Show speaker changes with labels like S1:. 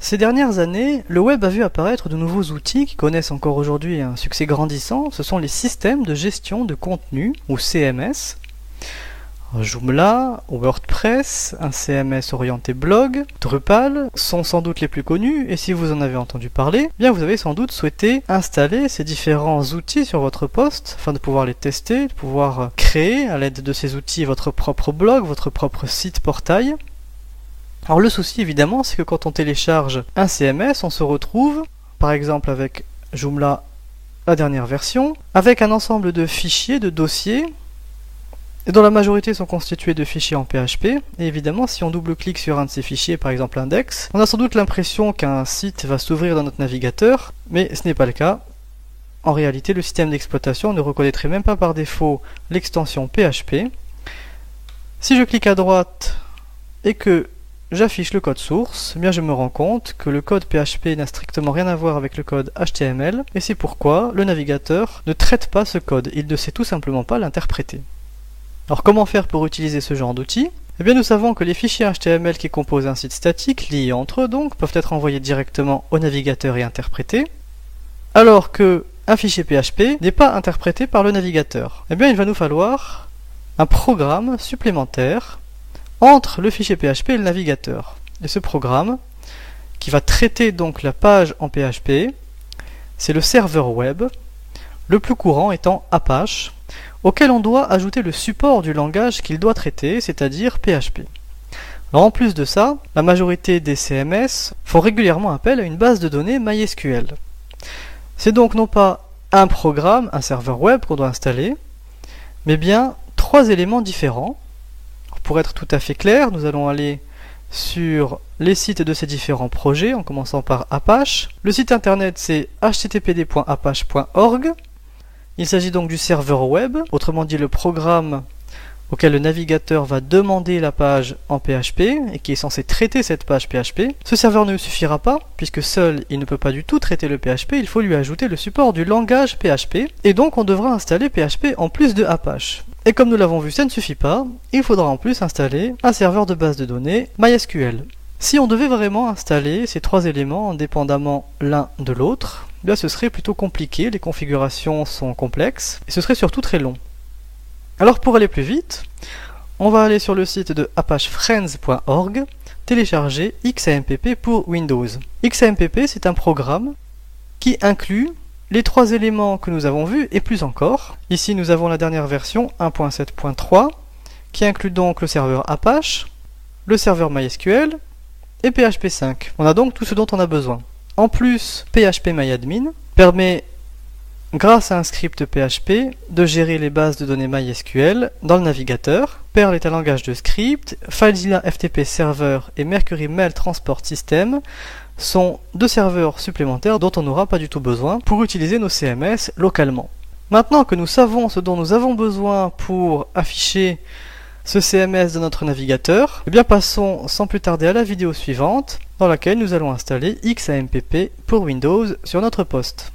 S1: Ces dernières années, le web a vu apparaître de nouveaux outils qui connaissent encore aujourd'hui un succès grandissant. Ce sont les systèmes de gestion de contenu, ou CMS. Joomla, WordPress, un CMS orienté blog, Drupal sont sans doute les plus connus, et si vous en avez entendu parler, bien vous avez sans doute souhaité installer ces différents outils sur votre poste afin de pouvoir les tester, de pouvoir créer à l'aide de ces outils votre propre blog, votre propre site portail. Alors le souci évidemment, c'est que quand on télécharge un CMS, on se retrouve, par exemple avec Joomla, la dernière version, avec un ensemble de fichiers, de dossiers, dont la majorité sont constitués de fichiers en PHP. Et évidemment, si on double-clique sur un de ces fichiers, par exemple l'index, on a sans doute l'impression qu'un site va s'ouvrir dans notre navigateur, mais ce n'est pas le cas. En réalité, le système d'exploitation ne reconnaîtrait même pas par défaut l'extension PHP. Si je clique à droite et que j'affiche le code source, eh bien je me rends compte que le code PHP n'a strictement rien à voir avec le code HTML, et c'est pourquoi le navigateur ne traite pas ce code, il ne sait tout simplement pas l'interpréter. Alors comment faire pour utiliser ce genre d'outil? Eh bien nous savons que les fichiers HTML qui composent un site statique, liés entre eux donc, peuvent être envoyés directement au navigateur et interprétés, alors que un fichier PHP n'est pas interprété par le navigateur. Eh bien il va nous falloir un programme supplémentaire entre le fichier PHP et le navigateur. Et ce programme, qui va traiter donc la page en PHP, c'est le serveur web, le plus courant étant Apache, auquel on doit ajouter le support du langage qu'il doit traiter, c'est-à-dire PHP. Alors en plus de ça, la majorité des CMS font régulièrement appel à une base de données MySQL. C'est donc non pas un programme, un serveur web qu'on doit installer, mais bien 3 éléments différents. Pour être tout à fait clair, nous allons aller sur les sites de ces différents projets, en commençant par Apache. Le site internet c'est httpd.apache.org. Il s'agit donc du serveur web, autrement dit le programme auquel le navigateur va demander la page en PHP et qui est censé traiter cette page PHP. Ce serveur ne suffira pas, puisque seul il ne peut pas du tout traiter le PHP, il faut lui ajouter le support du langage PHP, et donc on devra installer PHP en plus de Apache. Et comme nous l'avons vu, ça ne suffit pas, il faudra en plus installer un serveur de base de données MySQL. Si on devait vraiment installer ces 3 éléments indépendamment l'un de l'autre, bien ce serait plutôt compliqué, les configurations sont complexes, et ce serait surtout très long. Alors pour aller plus vite, on va aller sur le site de apachefriends.org, télécharger XAMPP pour Windows. XAMPP c'est un programme qui inclut les 3 éléments que nous avons vus et plus encore. Ici nous avons la dernière version 1.7.3 qui inclut donc le serveur Apache, le serveur MySQL et PHP 5. On a donc tout ce dont on a besoin. En plus, PHPMyAdmin permet, grâce à un script PHP, de gérer les bases de données MySQL dans le navigateur. Perl est un langage de script, FileZilla FTP Server et Mercury Mail Transport System sont 2 serveurs supplémentaires dont on n'aura pas du tout besoin pour utiliser nos CMS localement. Maintenant que nous savons ce dont nous avons besoin pour afficher ce CMS de notre navigateur, eh bien passons sans plus tarder à la vidéo suivante dans laquelle nous allons installer XAMPP pour Windows sur notre poste.